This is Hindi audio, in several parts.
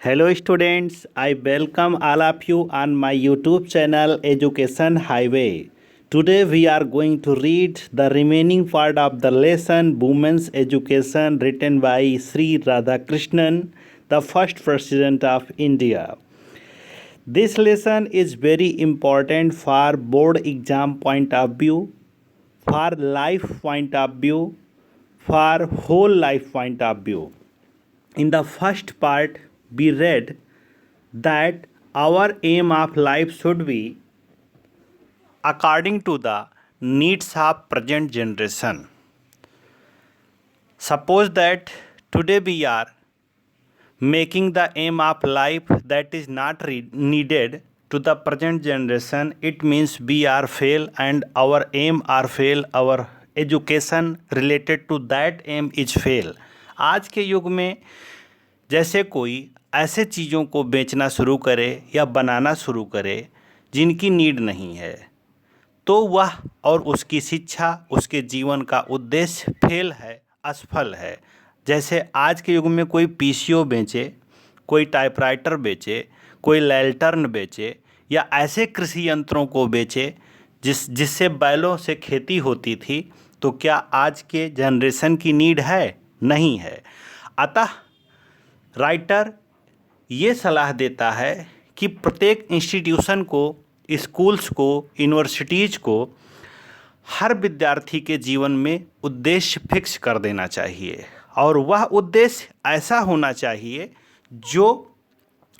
Hello students, I welcome all of you on my YouTube channel Education Highway. Today we are going to read the remaining part of the lesson Women's Education written by Sri Radhakrishnan, the first President of India. This lesson is very important for board exam point of view, for life point of view, for whole life point of view. In the first part, we read that our aim of life should be according to the needs of present generation. Suppose that today we are making the aim of life that is not needed to the present generation, it means we are fail and our aim are fail, our education related to that aim is fail. आज के युग में जैसे कोई ऐसे चीज़ों को बेचना शुरू करे या बनाना शुरू करे जिनकी नीड नहीं है, तो वह और उसकी शिक्षा उसके जीवन का उद्देश्य फेल है, असफल है। जैसे आज के युग में कोई पीसीओ बेचे, कोई टाइपराइटर बेचे, कोई लैल्टर्न बेचे या ऐसे कृषि यंत्रों को बेचे जिससे बैलों से खेती होती थी, तो क्या आज के जनरेशन की नीड है? नहीं है। अतः राइटर ये सलाह देता है कि प्रत्येक इंस्टीट्यूशन को, स्कूल्स को, यूनिवर्सिटीज़ को हर विद्यार्थी के जीवन में उद्देश्य फिक्स कर देना चाहिए और वह उद्देश्य ऐसा होना चाहिए जो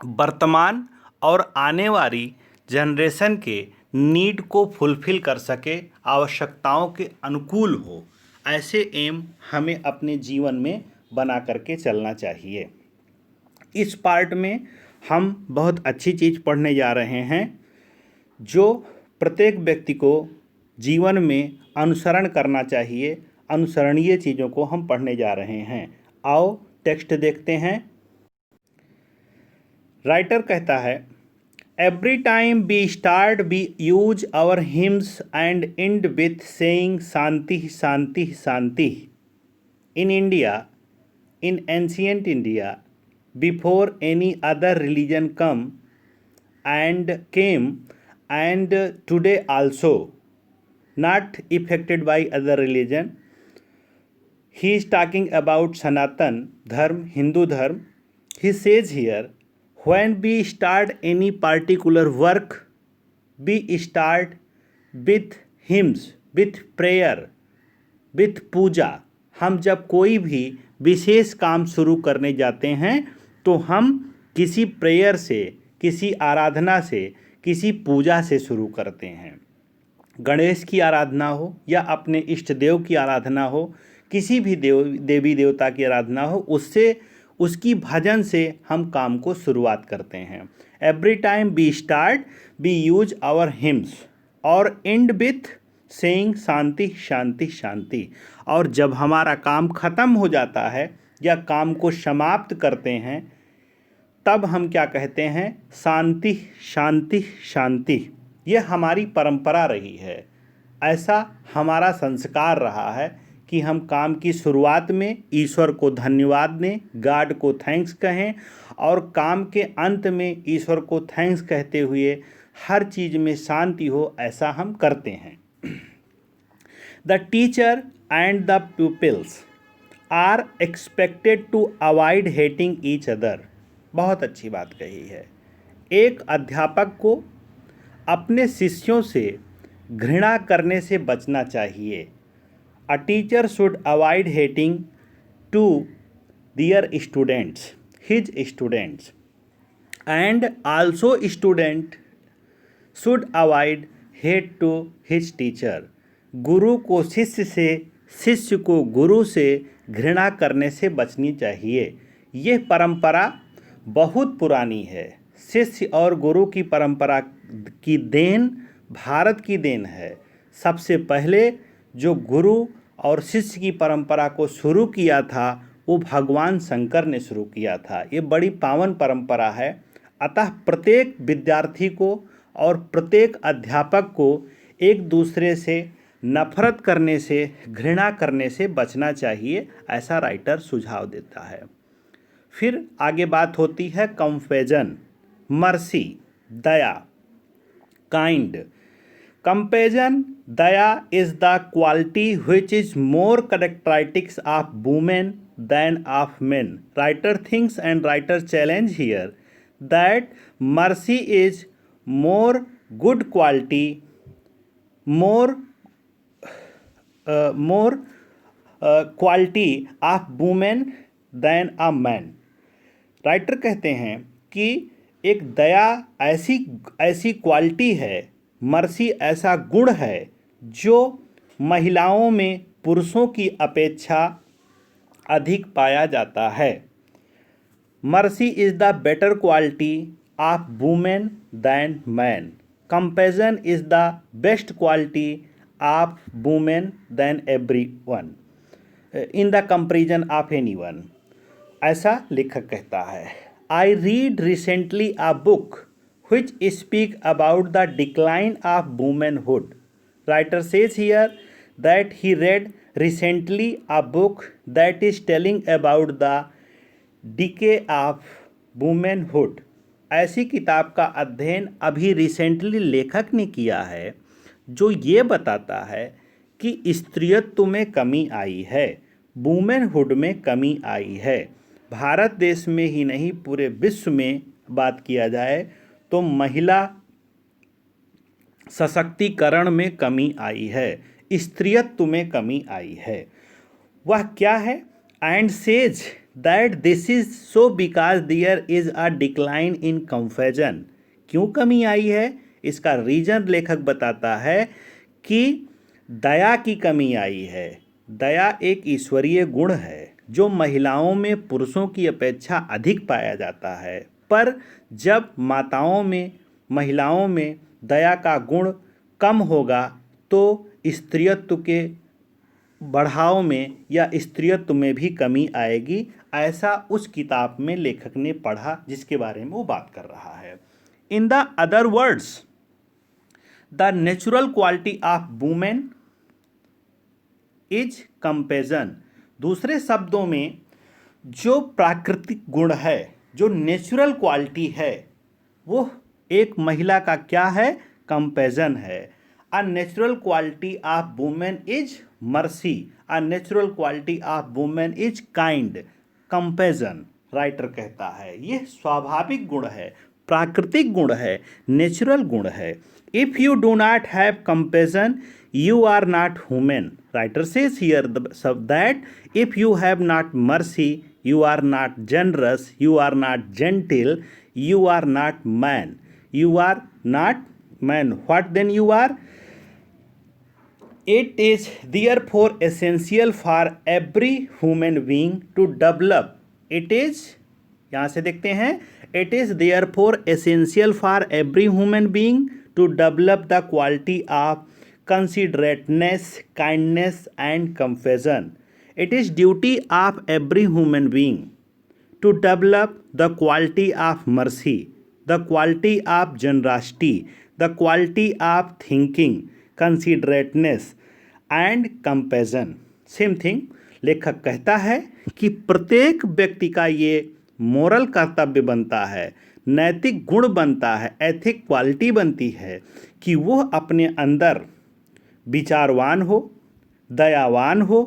वर्तमान और आने वाली जनरेशन के नीड को फुलफ़िल कर सके, आवश्यकताओं के अनुकूल हो। ऐसे एम हमें अपने जीवन में बना करके चलना चाहिए। इस पार्ट में हम बहुत अच्छी चीज़ पढ़ने जा रहे हैं जो प्रत्येक व्यक्ति को जीवन में अनुसरण करना चाहिए। अनुसरणीय चीज़ों को हम पढ़ने जा रहे हैं। आओ टेक्स्ट देखते हैं। राइटर कहता है, every time we start we use our hymns and end with saying shanti shanti shanti. In India, in ancient India, before any other religion came and today also not affected by other religion. He is talking about Sanatan Dharma, Hindu Dharma. He says here, when we start any particular work, we start with hymns, with prayer, with पूजा। हम जब कोई भी विशेष काम शुरू करने जाते हैं तो हम किसी प्रेयर से, किसी आराधना से, किसी पूजा से शुरू करते हैं। गणेश की आराधना हो या अपने इष्ट देव की आराधना हो, किसी भी देवी देवता की आराधना हो, उससे उसकी भजन से हम काम को शुरुआत करते हैं। Every time we start we use our hymns और end with saying shanti shanti shanti. और जब हमारा काम ख़त्म हो जाता है या काम को समाप्त करते हैं, तब हम क्या कहते हैं? शांति शांति शांति। ये हमारी परंपरा रही है, ऐसा हमारा संस्कार रहा है कि हम काम की शुरुआत में ईश्वर को धन्यवाद दें, गॉड को थैंक्स कहें और काम के अंत में ईश्वर को थैंक्स कहते हुए हर चीज़ में शांति हो, ऐसा हम करते हैं। The teacher and the pupils are expected to avoid hating each other. बहुत अच्छी बात कही है। एक अध्यापक को अपने शिष्यों से घृणा करने से बचना चाहिए। A teacher should avoid hating to their students, his students, and also student should avoid hate to his teacher. गुरु को शिष्य से, शिष्य को गुरु से घृणा करने से बचनी चाहिए। यह परंपरा बहुत पुरानी है। शिष्य और गुरु की परंपरा की देन भारत की देन है। सबसे पहले जो गुरु और शिष्य की परंपरा को शुरू किया था वो भगवान शंकर ने शुरू किया था। ये बड़ी पावन परंपरा है। अतः प्रत्येक विद्यार्थी को और प्रत्येक अध्यापक को एक दूसरे से नफरत करने से, घृणा करने से बचना चाहिए, ऐसा राइटर सुझाव देता है। फिर आगे बात होती है कंपेजन, मर्सी, दया, kind. Compassion, daya is the quality which is more characteristics of women than of men. Writer thinks and writer challenge here that mercy is more good quality, more quality of women than a man. Writer कहते हैं कि एक दया ऐसी ऐसी क्वालिटी है, मर्सी ऐसा गुण है जो महिलाओं में पुरुषों की अपेक्षा अधिक पाया जाता है। Mercy is the better quality of women than man. Compassion is the best quality of women than every one in the comparison of any one. ऐसा लेखक कहता है। I read recently a book which speak about the decline of womanhood. Writer says here that he read recently a book that is telling about the decay of womanhood. ऐसी किताब का अध्ययन अभी रिसेंटली लेखक ने किया है जो ये बताता है कि स्त्रीत्व में कमी आई है, वुमेनहुड में कमी आई है। भारत देश में ही नहीं पूरे विश्व में बात किया जाए तो महिला सशक्तिकरण में कमी आई है, स्त्रीत्व में कमी आई है। वह क्या है? And says that this is so because there is a decline in compassion. क्यों कमी आई है? इसका रीजन लेखक बताता है कि दया की कमी आई है। दया एक ईश्वरीय गुण है जो महिलाओं में पुरुषों की अपेक्षा अधिक पाया जाता है, पर जब माताओं में, महिलाओं में दया का गुण कम होगा तो स्त्रीत्व के बढ़ाव में या स्त्रीत्व में भी कमी आएगी। ऐसा उस किताब में लेखक ने पढ़ा जिसके बारे में वो बात कर रहा है। In the other words, the natural quality of women is compassion. दूसरे शब्दों में जो प्राकृतिक गुण है, जो नेचुरल क्वालिटी है, वो एक महिला का क्या है? कंपेजन है। A natural quality of women is mercy, a natural quality of women is kind. Compassion writer कहता है ये स्वाभाविक गुण है, प्राकृतिक गुण है, नेचुरल गुण है। If you do not have compassion you are not human. Writer says here that if you have not mercy, you are not generous, you are not gentle, you are not man. You are not man. What then you are? It is therefore essential for every human being to develop. It is, यहाँ से देखते हैं, it is therefore essential for every human being to develop the quality of considerateness, kindness and compassion. It is duty of every human being to develop the quality of mercy, the quality of generosity, the quality of thinking, considerateness and compassion. Same thing, लेखक कहता है कि प्रत्येक व्यक्ति का ये मोरल कर्तव्य बनता है, नैतिक गुण बनता है, एथिक क्वालिटी बनती है कि वो अपने अंदर विचारवान हो, दयावान हो,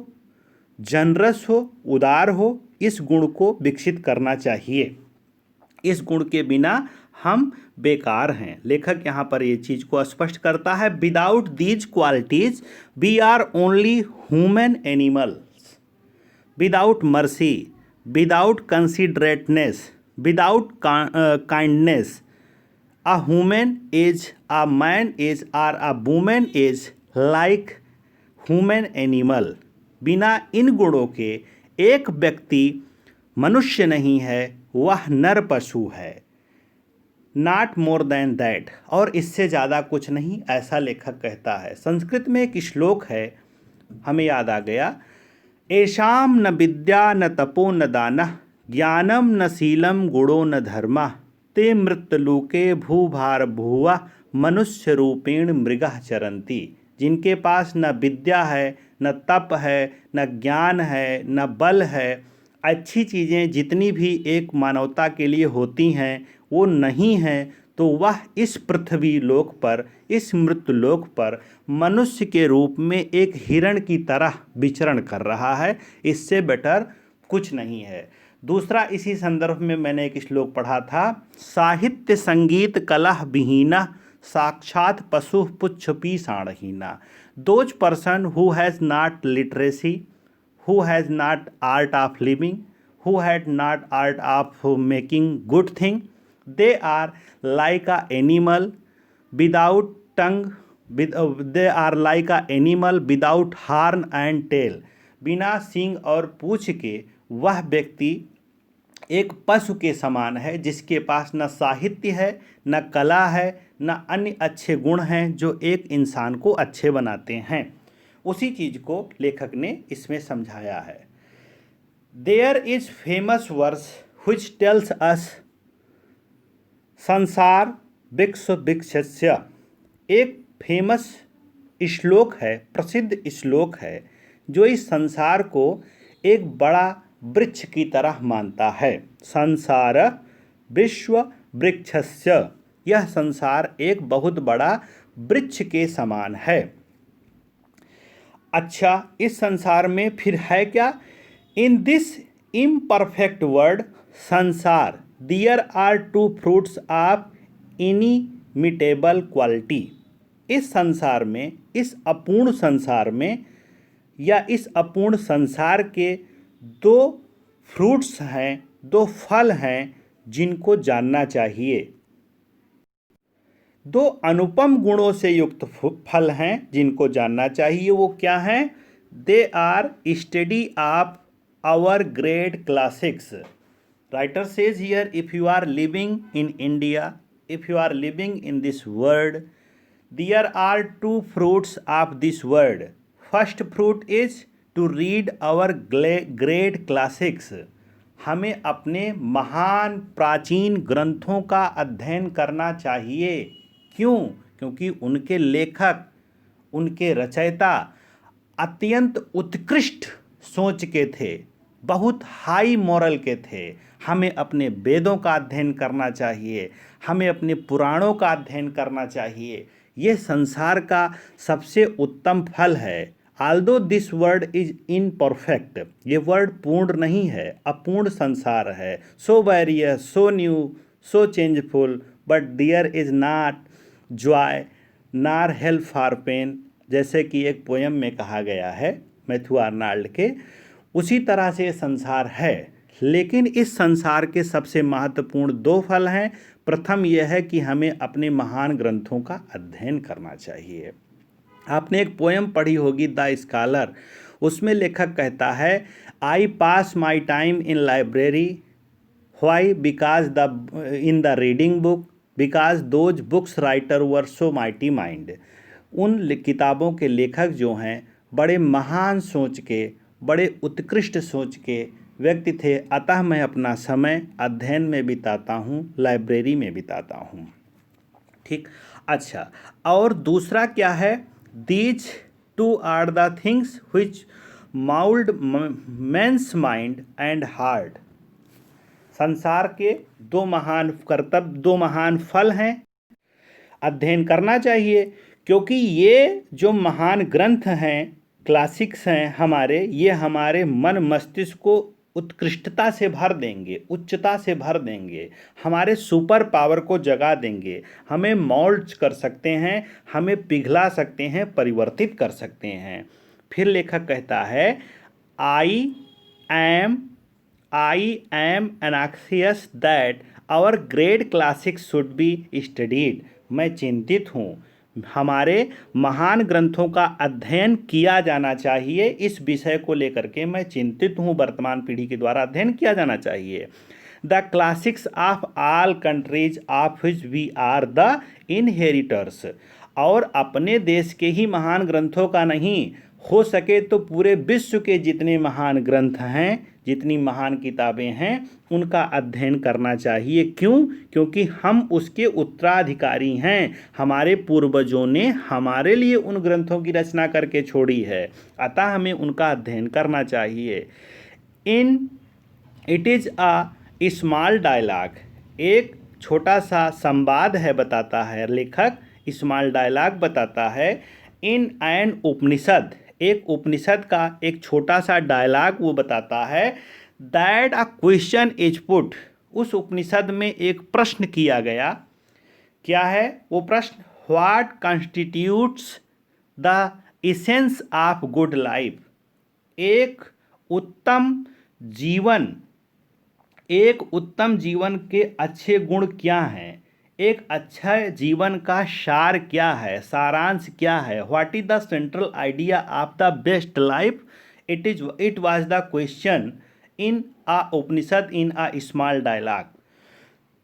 जनरस हो, उदार हो। इस गुण को विकसित करना चाहिए। इस गुण के बिना हम बेकार हैं। लेखक यहाँ पर ये चीज़ को स्पष्ट करता है। Without these qualities we are only human animals. Without mercy, without considerateness, without kindness, a human is, a man is और a women is like human animal. बिना इन गुणों के एक व्यक्ति मनुष्य नहीं है, वह नर पशु है। नॉट मोर देन दैट, और इससे ज़्यादा कुछ नहीं, ऐसा लेखक कहता है। संस्कृत में एक श्लोक है, हमें याद आ गया, एषाम न विद्या न तपो न दानः ज्ञानम न शीलम गुणो न धर्मः ते मृत्युलोके भूभार भुवः मनुष्य रूपेण मृगः चरन्ति। जिनके पास न विद्या है, न तप है, न ज्ञान है, न बल है, अच्छी चीज़ें जितनी भी एक मानवता के लिए होती हैं वो नहीं हैं, तो वह इस पृथ्वी लोक पर, इस मृत्युलोक पर मनुष्य के रूप में एक हिरण की तरह विचरण कर रहा है। इससे बेटर कुछ नहीं है। दूसरा, इसी संदर्भ में मैंने एक श्लोक पढ़ा था, साहित्य संगीत कलह विहीना साक्षात पशु पुच्छ पीसाणहीना। Those person who has not literacy, who has not art of living, who had not art of making good thing, they are like a animal without tongue, they are like a animal without horn and tail। बिना सींग और पूंछ के वह व्यक्ति एक पशु के समान है, जिसके पास न साहित्य है, न कला है, न अन्य अच्छे गुण हैं जो एक इंसान को अच्छे बनाते हैं। उसी चीज को लेखक ने इसमें समझाया है। There is famous verse which tells us संसार वृक्ष वृक्षस्य। एक फेमस श्लोक है, प्रसिद्ध श्लोक है, जो इस संसार को एक बड़ा वृक्ष की तरह मानता है। संसार विश्व वृक्षस्य, यह संसार एक बहुत बड़ा वृक्ष के समान है। अच्छा, इस संसार में फिर है क्या? In this imperfect world samsara there are two fruits of inimitable quality. इस संसार में, इस अपूर्ण संसार में या इस अपूर्ण संसार के दो फ्रूट्स हैं, दो फल हैं जिनको जानना चाहिए। दो अनुपम गुणों से युक्त फल हैं जिनको जानना चाहिए। वो क्या हैं? They are study of our great classics. Writer says here, if you are living in India, if you are living in this world, there are two fruits of this world. First fruit is to read our great classics. हमें अपने महान प्राचीन ग्रंथों का अध्ययन करना चाहिए। क्यों? क्योंकि उनके लेखक, उनके रचयिता अत्यंत उत्कृष्ट सोच के थे, बहुत हाई मॉरल के थे। हमें अपने वेदों का अध्ययन करना चाहिए, हमें अपने पुराणों का अध्ययन करना चाहिए। ये संसार का सबसे उत्तम फल है। Although this world is imperfect, ये वर्ड पूर्ण नहीं है, अपूर्ण संसार है। So various, so new, so changeful, but there is not joy nor help for pain. जैसे कि एक पोयम में कहा गया है मैथ्यू आर्नाल्ड के, उसी तरह से संसार है। लेकिन इस संसार के सबसे महत्वपूर्ण दो फल हैं। प्रथम यह है कि हमें अपने महान ग्रंथों का अध्ययन करना चाहिए। आपने एक पोयम पढ़ी होगी, द स्कॉलर। उसमें लेखक कहता है, I pass my time in library, why? Because in the reading book, because those books writer were so mighty mind. उन किताबों के लेखक जो हैं बड़े महान सोच के, बड़े उत्कृष्ट सोच के व्यक्ति थे, अतः मैं अपना समय अध्ययन में बिताता हूँ, लाइब्रेरी में बिताता हूँ। ठीक। अच्छा, और दूसरा क्या है? These two are the things which mould men's mind and heart. संसार के दो महान कर्तव्य, दो महान फल हैं, अध्ययन करना चाहिए। क्योंकि ये जो महान ग्रंथ हैं, क्लासिक्स हैं हमारे, ये हमारे मन मस्तिष्क को उत्कृष्टता से भर देंगे, उच्चता से भर देंगे, हमारे सुपर पावर को जगा देंगे, हमें मॉल्ड कर सकते हैं, हमें पिघला सकते हैं, परिवर्तित कर सकते हैं। फिर लेखक कहता है, I am anxious that our great classics should be studied. मैं चिंतित हूँ, हमारे महान ग्रंथों का अध्ययन किया जाना चाहिए। इस विषय को लेकर के मैं चिंतित हूँ, वर्तमान पीढ़ी के द्वारा अध्ययन किया जाना चाहिए। The classics of all countries of which we are the inheritors. और अपने देश के ही महान ग्रंथों का नहीं, हो सके तो पूरे विश्व के जितने महान ग्रंथ हैं, जितनी महान किताबें हैं, उनका अध्ययन करना चाहिए। क्यों? क्योंकि हम उसके उत्तराधिकारी हैं। हमारे पूर्वजों ने हमारे लिए उन ग्रंथों की रचना करके छोड़ी है, अतः हमें उनका अध्ययन करना चाहिए। In it is a small dialogue, एक छोटा सा संवाद है, बताता है लेखक, स्मॉल डायलॉग बताता है। इन एन उपनिषद, एक उपनिषद का एक छोटा सा डायलॉग वो बताता है। That a question is put, उस उपनिषद में एक प्रश्न किया गया। क्या है वो प्रश्न? What constitutes the essence of good life, एक उत्तम जीवन, एक उत्तम जीवन के अच्छे गुण क्या हैं, एक अच्छा जीवन का सार क्या है, सारांश क्या है? What is the central idea of the best life? It was the question in a Upanishad in a small dialogue.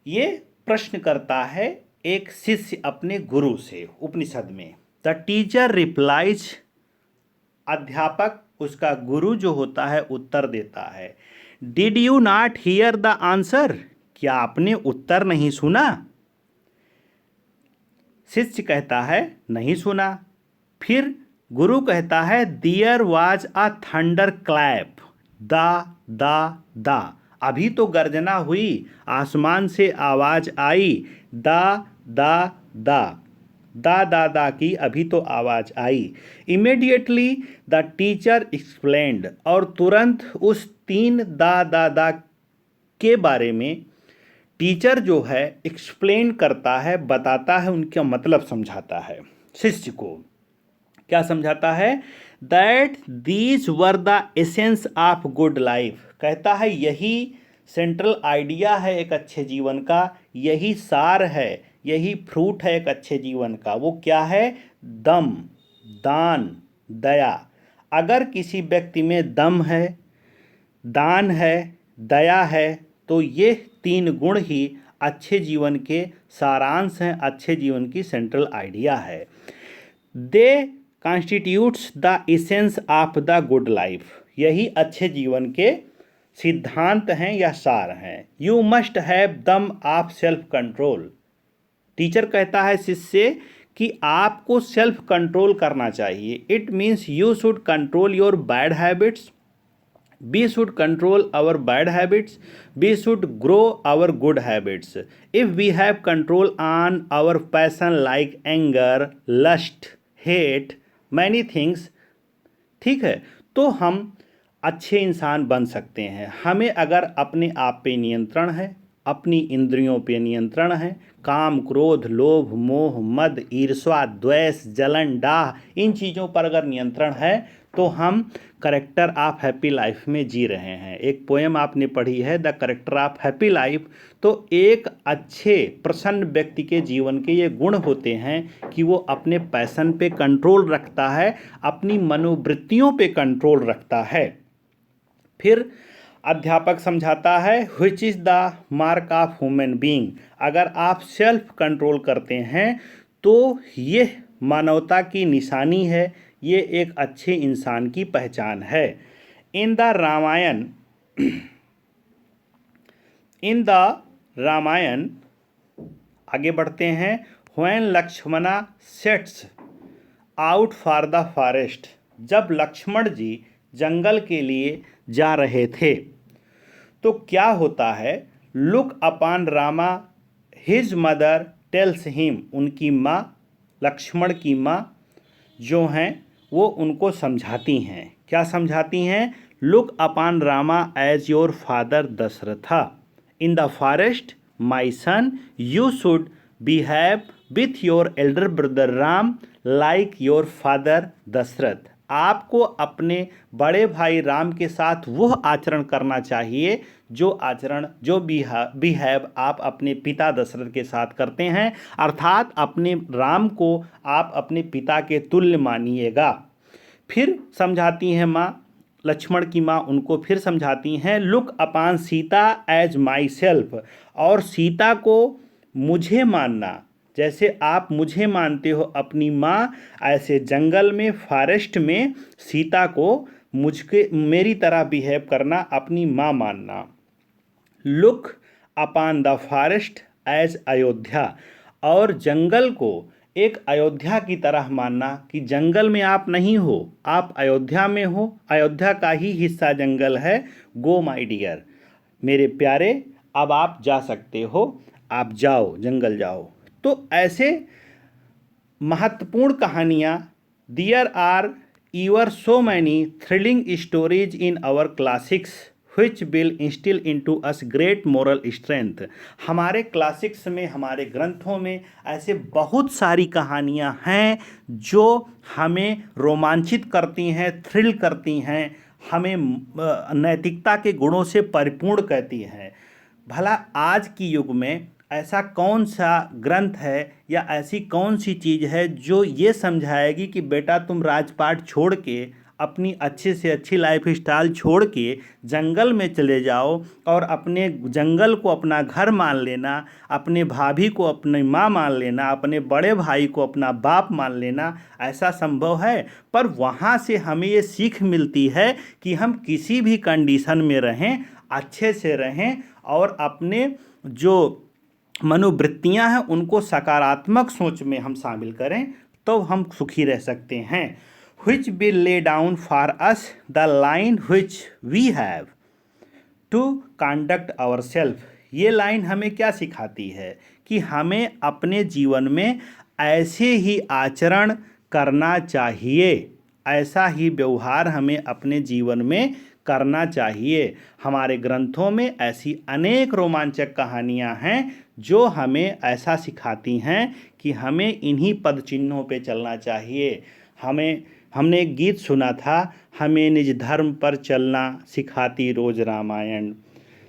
ये प्रश्न करता है एक शिष्य अपने गुरु से उपनिषद में। द टीचर रिप्लाइज, अध्यापक उसका गुरु जो होता है उत्तर देता है। Did you not here the answer, क्या आपने उत्तर नहीं सुना? शिष्य कहता है नहीं सुना। फिर गुरु कहता है there was a thunder clap, दा दा दा, अभी तो गर्जना हुई, आसमान से आवाज आई, दा दा दा, दा दा दा की अभी तो आवाज आई। इमीडिएटली द टीचर एक्सप्लेन्ड, और तुरंत उस तीन दा दा दा के बारे में टीचर जो है एक्सप्लेन करता है, बताता है, उनका मतलब समझाता है। शिष्य को क्या समझाता है? That these were the essence of good life, कहता है यही सेंट्रल आइडिया है एक अच्छे जीवन का, यही सार है, यही फ्रूट है एक अच्छे जीवन का। वो क्या है? दम, दान, दया। अगर किसी व्यक्ति में दम है, दान है, दया है, तो ये तीन गुण ही अच्छे जीवन के सारांश हैं, अच्छे जीवन की सेंट्रल आइडिया है। They constitutes the essence of the good life, यही अच्छे जीवन के सिद्धांत हैं या सार हैं। यू मस्ट हैव दम ऑफ सेल्फ कंट्रोल, टीचर कहता है शिष्य से कि आपको सेल्फ कंट्रोल करना चाहिए। It means you should control your bad habits, we should control our bad habits, we should grow our good habits. If we have control on our passion like anger, lust, hate, many things, ठीक है, तो हम अच्छे इंसान बन सकते हैं। हमें अगर अपने आप पे नियंत्रण है, अपनी इंद्रियों पे नियंत्रण है, काम, क्रोध, लोभ, मोह, मद, ईर्ष्या, द्वेष, जलन, डाह, इन चीज़ों पर अगर नियंत्रण है तो हम करेक्टर ऑफ हैप्पी लाइफ में जी रहे हैं। एक पोएम आपने पढ़ी है, the character of happy life. तो एक अच्छे प्रसन्न व्यक्ति के जीवन के ये गुण होते हैं कि वो अपने पैशन पे कंट्रोल रखता है, अपनी मनोवृत्तियों पे कंट्रोल रखता है। फिर अध्यापक समझाता है which is the mark of human being, अगर आप सेल्फ कंट्रोल करते हैं तो ये मानवता की निशानी है, ये एक अच्छे इंसान की पहचान है। In the Ramayana, in the Ramayana आगे बढ़ते हैं। When Lakshmana sets out for the forest, जब लक्ष्मण जी जंगल के लिए जा रहे थे तो क्या होता है? Look upon Rama, his mother tells him, उनकी माँ, लक्ष्मण की माँ जो हैं वो उनको समझाती हैं। क्या समझाती हैं? Look upon Rama as your father Dasharatha, in the forest my son you should behave with your elder brother Ram like your father Dasharath, आपको अपने बड़े भाई राम के साथ वह आचरण करना चाहिए जो आचरण, जो बिहेव आप अपने पिता दशरथ के साथ करते हैं, अर्थात अपने राम को आप अपने पिता के तुल्य मानिएगा। फिर समझाती हैं माँ, लक्ष्मण की माँ उनको फिर समझाती हैं look upon Sita as myself, और सीता को मुझे मानना, जैसे आप मुझे मानते हो अपनी माँ, ऐसे जंगल में, फॉरेस्ट में सीता को मुझके मेरी तरह बिहेव करना, अपनी माँ मानना। Look upon the forest as Ayodhya, और जंगल को एक अयोध्या की तरह मानना कि जंगल में आप नहीं हो, आप अयोध्या में हो, अयोध्या का ही हिस्सा जंगल है। गो माय डियर, मेरे प्यारे अब आप जा सकते हो, आप जाओ, जंगल जाओ। तो ऐसे महत्वपूर्ण कहानियाँ, there are ever so many thrilling stories in our classics which will instill into us great moral strength। हमारे क्लासिक्स में, हमारे ग्रंथों में ऐसे बहुत सारी कहानियाँ हैं जो हमें रोमांचित करती हैं, थ्रिल करती हैं, हमें नैतिकता के गुणों से परिपूर्ण करती हैं। भला आज की युग में ऐसा कौन सा ग्रंथ है या ऐसी कौन सी चीज़ है जो ये समझाएगी कि बेटा तुम राजपाट छोड़ के, अपनी अच्छे से अच्छी लाइफ स्टाइल छोड़ के जंगल में चले जाओ और अपने जंगल को अपना घर मान लेना, अपने भाभी को अपनी माँ मान लेना, अपने बड़े भाई को अपना बाप मान लेना। ऐसा संभव है? पर वहाँ से हमें ये सीख मिलती है कि हम किसी भी कंडीशन में रहें, अच्छे से रहें और अपने जो मनोवृत्तियां हैं उनको सकारात्मक सोच में हम शामिल करें, तो हम सुखी रह सकते हैं। which will lay down for us the line which we have to conduct ourselves। ये लाइन हमें क्या सिखाती है कि हमें अपने जीवन में ऐसे ही आचरण करना चाहिए, ऐसा ही व्यवहार हमें अपने जीवन में करना चाहिए। हमारे ग्रंथों में ऐसी अनेक रोमांचक कहानियाँ हैं जो हमें ऐसा सिखाती हैं कि हमें इन्हीं पद चिन्हों पे चलना चाहिए। हमने एक गीत सुना था, हमें निज धर्म पर चलना सिखाती रोज रामायण,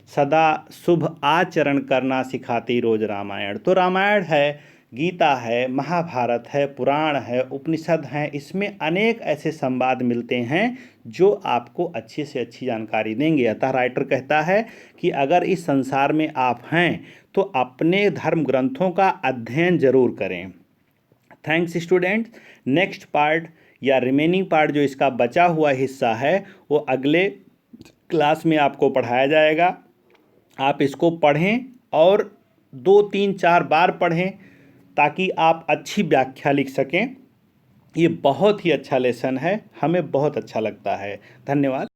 सदा शुभ आचरण करना सिखाती रोज रामायण। तो रामायण है, गीता है, महाभारत है, पुराण है, उपनिषद हैं, इसमें अनेक ऐसे संवाद मिलते हैं जो आपको अच्छी से अच्छी जानकारी देंगे। अतः राइटर कहता है कि अगर इस संसार में आप हैं तो अपने धर्म ग्रंथों का अध्ययन जरूर करें। Thanks students. नेक्स्ट पार्ट या रिमेनिंग पार्ट जो इसका बचा हुआ हिस्सा है वो अगले क्लास में आपको पढ़ाया जाएगा। आप इसको पढ़ें और 2, 3, 4 बार पढ़ें ताकि आप अच्छी व्याख्या लिख सकें। ये बहुत ही अच्छा लेसन है, हमें बहुत अच्छा लगता है। धन्यवाद।